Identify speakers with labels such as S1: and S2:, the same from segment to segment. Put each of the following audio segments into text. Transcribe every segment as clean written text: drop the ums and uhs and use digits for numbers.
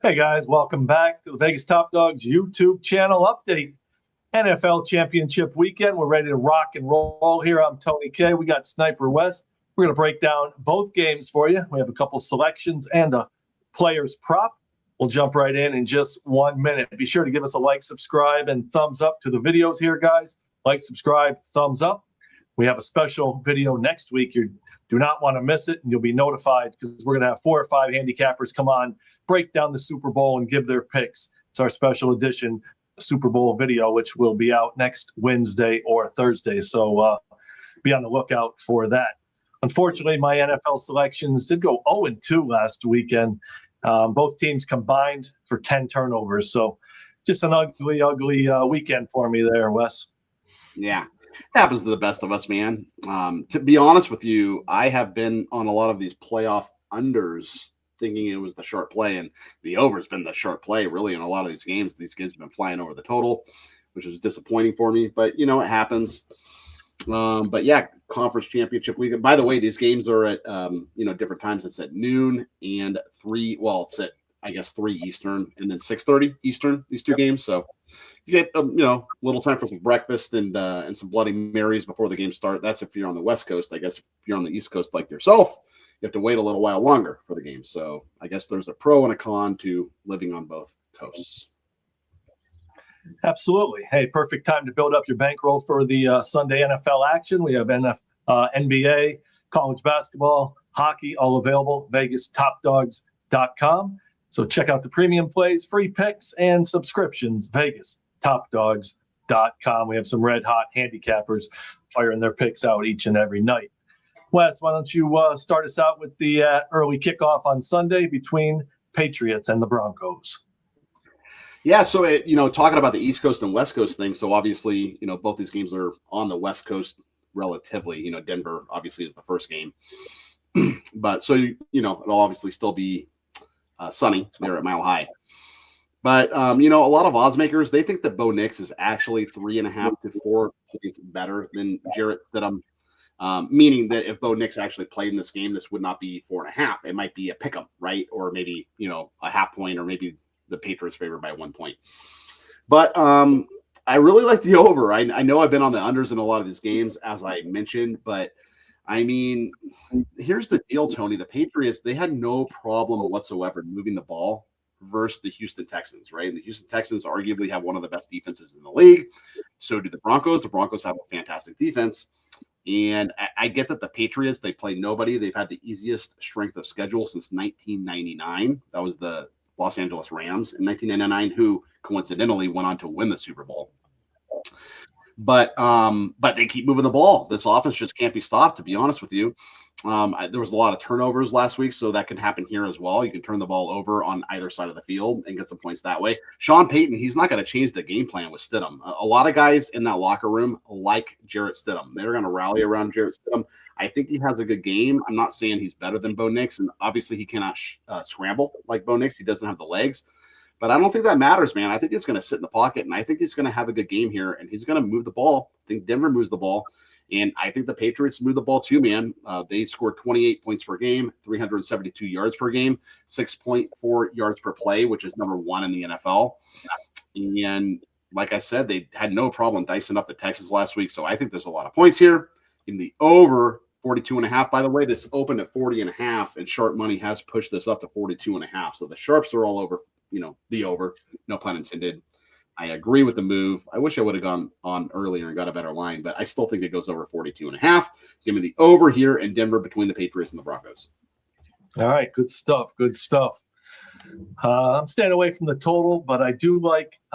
S1: Hey guys, welcome back to the Vegas Top Dogs YouTube channel update. NFL Championship weekend. We're ready to rock and roll here. I'm Tony K. We got Sniper West. We're going to break down both games for you. We have a couple selections and a player's prop. We'll jump right in just 1 minute. Be sure to give us a like, subscribe, and thumbs up to the videos here, guys. Like, subscribe, thumbs up. We have a special video next week. You do not want to miss it, and you'll be notified because we're going to have 4 or 5 handicappers come on, break down the Super Bowl, and give their picks. It's our special edition Super Bowl video, which will be out next Wednesday or Thursday. So be on the lookout for that. Unfortunately, my NFL selections did go 0-2 last weekend. Both teams combined for 10 turnovers. So just an ugly weekend for me there, Wes.
S2: Yeah, happens to the best of us, man. To be honest with you, I have been on a lot of these playoff unders thinking it was the sharp play, and the over has been the sharp play really in a lot of these games. These games have been flying over the total, which is disappointing for me, but it happens. But yeah, conference championship weekend. By the way, these games are at different times. It's at noon and 3. Well, it's at 3 Eastern and then 6:30 Eastern. These two games, so you get little time for some breakfast and some Bloody Marys before the game start. That's if you're on the West Coast. I guess if you're on the East Coast like yourself, you have to wait a little while longer for the game. So I guess there's a pro and a con to living on both coasts.
S1: Absolutely. Hey, perfect time to build up your bankroll for the Sunday NFL action. We have NBA, college basketball, hockey, all available. VegasTopDogs.com. So check out the premium plays, free picks, and subscriptions. VegasTopDogs.com. We have some red hot handicappers firing their picks out each and every night. Wes, why don't you start us out with the early kickoff on Sunday between Patriots and the Broncos?
S2: Yeah, so talking about the East Coast and West Coast thing, so obviously, both these games are on the West Coast relatively. Denver obviously is the first game. But so, it'll obviously still be sunny there at Mile High. But, a lot of odds makers, they think that Bo Nix is actually 3.5 to 4 points better than Jarrett Stidham. Meaning that if Bo Nix actually played in this game, this would not be 4.5. It might be a pick'em, right? Or maybe, a half point, or maybe the Patriots favored by 1 point. But I really like the over. I know I've been on the unders in a lot of these games, as I mentioned, but I mean, here's the deal, Tony. The Patriots, they had no problem whatsoever moving the ball versus the Houston Texans, right? And the Houston Texans arguably have one of the best defenses in the league. So do the Broncos. The Broncos have a fantastic defense. And I get that the Patriots, they play nobody. They've had the easiest strength of schedule since 1999. That was the Los Angeles Rams in 1999, who coincidentally went on to win the Super Bowl. But they keep moving the ball. This offense just can't be stopped, to be honest with you. There was a lot of turnovers last week, so that can happen here as well. You can turn the ball over on either side of the field and get some points that way. Sean Payton, he's not going to change the game plan with Stidham. A lot of guys in that locker room like Jarrett Stidham. They're going to rally around Jarrett Stidham. I think he has a good game. I'm not saying he's better than Bo Nix, and obviously he cannot scramble like Bo Nix. He doesn't have the legs. But I don't think that matters, man. I think he's going to sit in the pocket, and I think he's going to have a good game here, and he's going to move the ball. I think Denver moves the ball. And I think the Patriots move the ball too, man. They scored 28 points per game, 372 yards per game, 6.4 yards per play, which is number 1 in the NFL. And like I said, they had no problem dicing up the Texans last week. So I think there's a lot of points here. In the over 42.5, by the way, this opened at 40.5, and sharp money has pushed this up to 42.5. So the sharps are all over, the over, no pun intended. I agree with the move. I wish I would have gone on earlier and got a better line, but I still think it goes over 42.5. Give me the over here in Denver between the Patriots and the Broncos.
S1: All right, good stuff. Good stuff. I'm staying away from the total, but I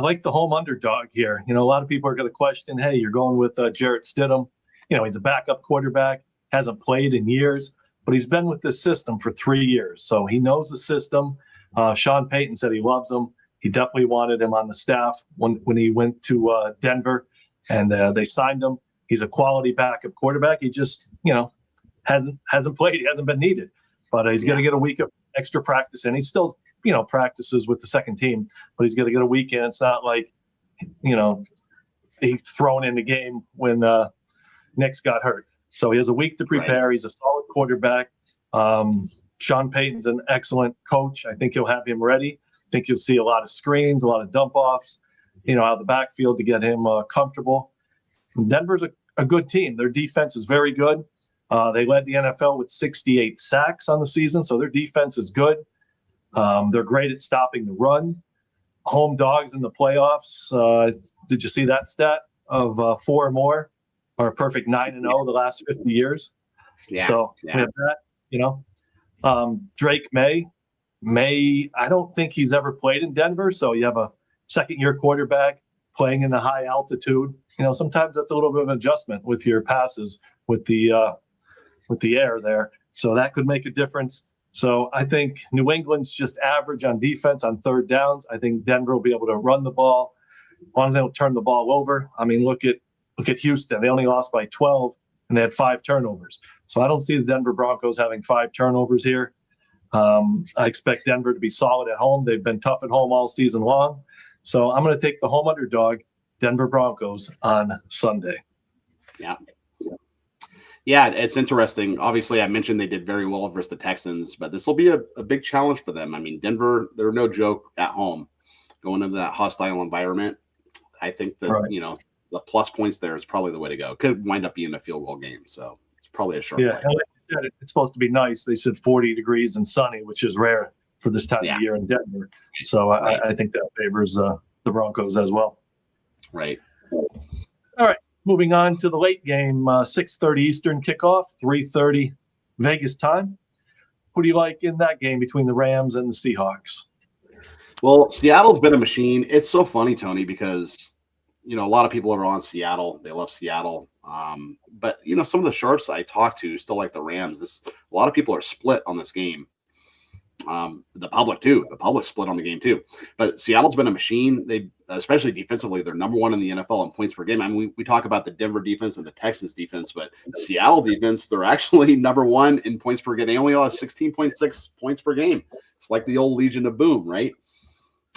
S1: like the home underdog here. A lot of people are going to question, hey, you're going with Jarrett Stidham. He's a backup quarterback, hasn't played in years, but he's been with this system for 3 years, so he knows the system. Sean Payton said he loves him. He definitely wanted him on the staff when he went to Denver, and they signed him. He's a quality backup quarterback. He just, hasn't played. He hasn't been needed, but he's going to get a week of extra practice, and he still, practices with the second team. But he's going to get a weekend. It's not like, he's thrown in the game when Nick's got hurt. So he has a week to prepare. Right. He's a solid quarterback. Sean Payton's an excellent coach. I think he'll have him ready. I think you'll see a lot of screens, a lot of dump offs, out of the backfield to get him comfortable. And Denver's a good team. Their defense is very good. They led the NFL with 68 sacks on the season, so their defense is good. They're great at stopping the run. Home dogs in the playoffs. Did you see that stat of 4 or more, or a perfect 9-0 the last 50 years?
S2: Yeah.
S1: So we have that. Drake May. I don't think he's ever played in Denver. So you have a second-year quarterback playing in the high altitude. Sometimes that's a little bit of an adjustment with your passes with the air there. So that could make a difference. So I think New England's just average on defense on third downs. I think Denver will be able to run the ball as long as they don't turn the ball over. I mean, look at Houston. They only lost by 12, and they had 5 turnovers. So I don't see the Denver Broncos having 5 turnovers here. I expect Denver to be solid at home. They've been tough at home all season long. So I'm going to take the home underdog, Denver Broncos, on Sunday.
S2: Yeah. Yeah, it's interesting. Obviously, I mentioned they did very well versus the Texans, but this will be a big challenge for them. I mean, Denver, they're no joke at home going into that hostile environment. I think that,
S1: Right.
S2: The plus points there is probably the way to go. It could wind up being a field goal game, so it's probably a short play.
S1: And like you said, it's supposed to be nice. They said 40 degrees and sunny, which is rare for this time of year in Denver. So I think that favors the Broncos as well.
S2: Right.
S1: All right. Moving on to the late game, 6:30 Eastern kickoff, 3:30 Vegas time. Who do you like in that game between the Rams and the Seahawks?
S2: Well, Seattle's been a machine. It's so funny, Tony, because, a lot of people are on Seattle. They love Seattle. But, some of the sharps I talk to still like the Rams. A lot of people are split on this game. The public too. The public split on the game too. But Seattle's been a machine. They, especially defensively, they're number 1 in the NFL in points per game. I mean, we talk about the Denver defense and the Texans defense, but the Seattle defense, they're actually number 1 in points per game. They only allow 16.6 points per game. It's like the old Legion of Boom, right?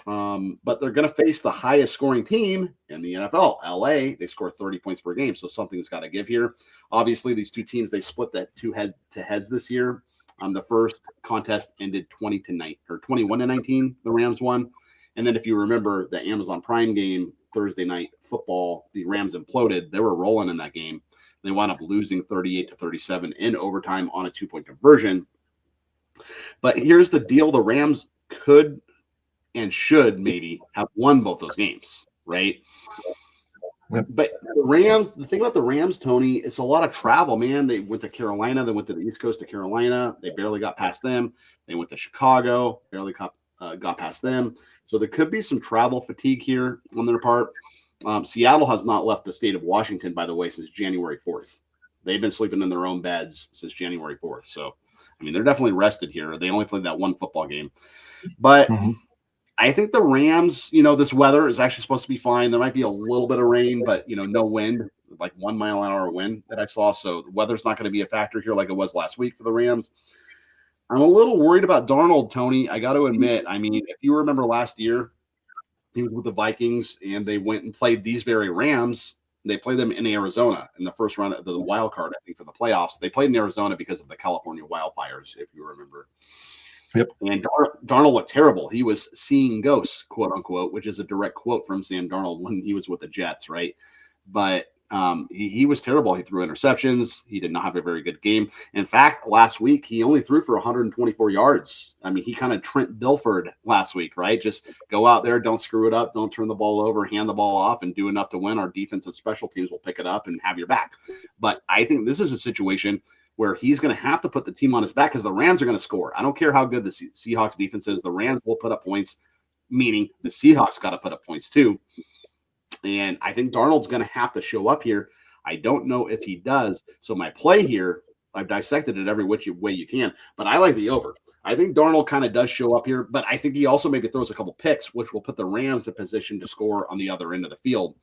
S2: But they're going to face the highest scoring team in the NFL, LA. They score 30 points per game, so something's got to give here. Obviously, these two teams, they split that 2 head-to-heads this year. The first contest ended 21-19. The Rams won. And then if you remember the Amazon Prime game, Thursday night football, the Rams imploded. They were rolling in that game. They wound up losing 38-37 in overtime on a 2-point conversion. But here's the deal. The Rams could and should maybe have won both those games, right? But the thing about the Rams, Tony, it's a lot of travel, man. They went to Carolina. They went to the East Coast of Carolina. They barely got past them. They went to Chicago, barely got past them. So there could be some travel fatigue here on their part. Seattle has not left the state of Washington, by the way, since January 4th. They've been sleeping in their own beds since January 4th. So, I mean, they're definitely rested here. They only played that one football game. But I think the Rams, this weather is actually supposed to be fine. There might be a little bit of rain, but, no wind, like 1 mile an hour wind that I saw. So the weather's not going to be a factor here like it was last week for the Rams. I'm a little worried about Darnold, Tony. I got to admit, I mean, if you remember last year, he was with the Vikings and they went and played these very Rams. They played them in Arizona in the first round of the wild card, I think, for the playoffs. They played in Arizona because of the California wildfires, if you remember.
S1: Yep.
S2: And Darnold looked terrible. He was seeing ghosts, quote unquote, which is a direct quote from Sam Darnold when he was with the Jets, right? But he was terrible. He threw interceptions. He did not have a very good game. In fact, last week, he only threw for 124 yards. I mean, he kind of Trent Dilfer'd last week, right? Just go out there, don't screw it up, don't turn the ball over, hand the ball off, and do enough to win. Our defense and special teams will pick it up and have your back. But I think this is a situation where he's going to have to put the team on his back because the Rams are going to score. I don't care how good the Seahawks defense is. The Rams will put up points, meaning the Seahawks got to put up points too. And I think Darnold's going to have to show up here. I don't know if he does. So my play here, I've dissected it every which way you can, but I like the over. I think Darnold kind of does show up here, but I think he also maybe throws a couple picks, which will put the Rams in position to score on the other end of the field.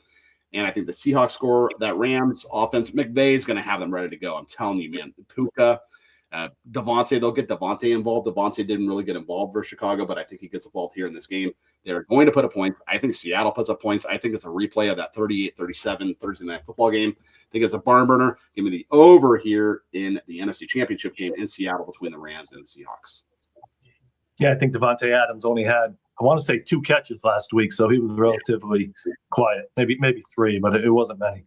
S2: And I think the Seahawks score that Rams offense. McVay is going to have them ready to go. I'm telling you, man. Puka, Devontae, they'll get Devontae involved. Devontae didn't really get involved for Chicago, but I think he gets involved here in this game. They're going to put up points. I think Seattle puts up points. I think it's a replay of that 38-37 Thursday night football game. I think it's a barn burner. Give me the over here in the NFC Championship game in Seattle between the Rams and the Seahawks.
S1: Yeah, I think Devontae Adams only had I want to say 2 catches last week, so he was relatively quiet. Maybe 3, but it wasn't many.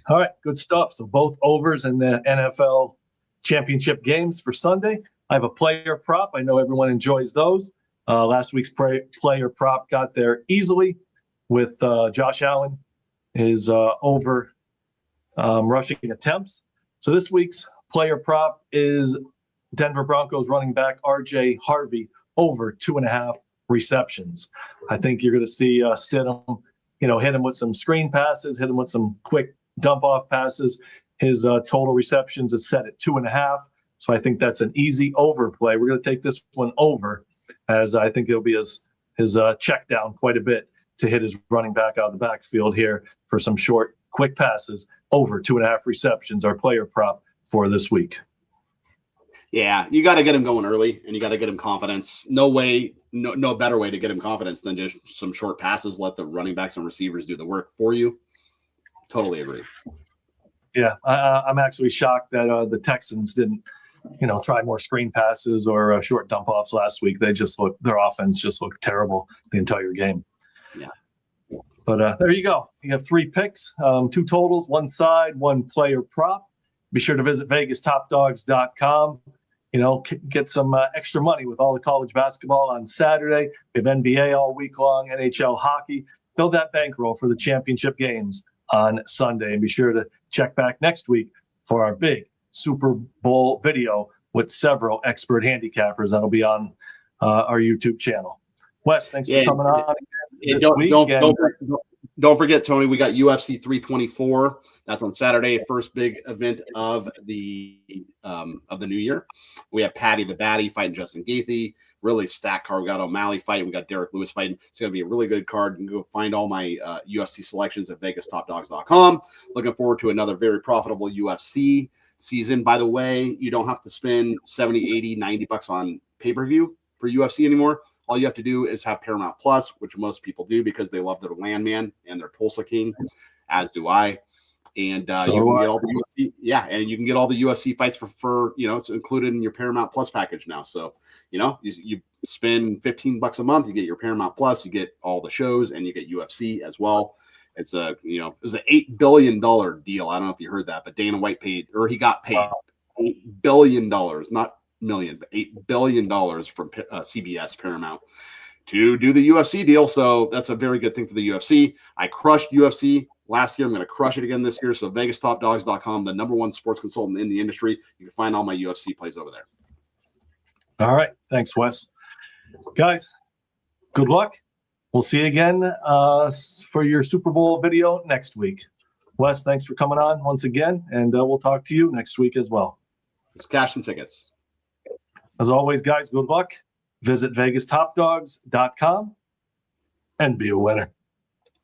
S1: All right, good stuff. So both overs in the NFL championship games for Sunday. I have a player prop. I know everyone enjoys those. Last week's player prop got there easily with Josh Allen is over rushing attempts. So this week's player prop is Denver Broncos running back R.J. Harvey over 2.5 receptions. I think you're going to see Stidham, hit him with some screen passes, hit him with some quick dump off passes. His total receptions is set at 2.5. So I think that's an easy overplay. We're going to take this one over, as I think it'll be his check down quite a bit to hit his running back out of the backfield here for some short, quick passes. Over 2.5 receptions, our player prop for this week.
S2: Yeah, you got to get him going early, and you got to get him confidence. No better way to get him confidence than just some short passes. Let the running backs and receivers do the work for you. Totally agree.
S1: Yeah, I'm actually shocked that the Texans didn't, try more screen passes or short dump offs last week. Their offense just looked terrible the entire game.
S2: Yeah.
S1: But there you go. You have 3 picks, 2 totals, 1 side, 1 player prop. Be sure to visit VegasTopDogs.com. Get some extra money with all the college basketball on Saturday. We have NBA all week long, NHL hockey. Build that bankroll for the championship games on Sunday. And be sure to check back next week for our big Super Bowl video with several expert handicappers that'll be on our YouTube channel. Wes, thanks for coming on again.
S2: Don't forget, Tony, we got UFC 324. That's on Saturday, first big event of the new year. We have Patty the Batty fighting Justin Gaethje. Really stacked card. We got O'Malley fighting. We got Derek Lewis fighting. It's going to be a really good card. You can go find all my UFC selections at VegasTopDogs.com. Looking forward to another very profitable UFC season. By the way, you don't have to spend 70, 80, 90 bucks on pay-per-view for UFC anymore. All you have to do is have Paramount Plus, which most people do because they love their Landman and their Tulsa King, as do I. And you can get all the UFC, and you can get all the UFC fights for it's included in your Paramount Plus package now. So you spend $15 a month, you get your Paramount Plus, you get all the shows, and you get UFC as well. It's it was an $8 billion deal. I don't know if you heard that, but Dana White he got paid $8 billion, not million, but $8 billion from CBS Paramount to do the UFC deal. So that's a very good thing for the UFC. I crushed UFC last year. I'm going to crush it again this year. So VegasTopDogs.com, the #1 sports consultant in the industry. You can find all my UFC plays over there.
S1: All right. Thanks, Wes. Guys, good luck. We'll see you again for your Super Bowl video next week. Wes, thanks for coming on once again, and we'll talk to you next week as well.
S2: Let's cash some tickets.
S1: As always, guys, good luck. Visit VegasTopDogs.com and be a winner.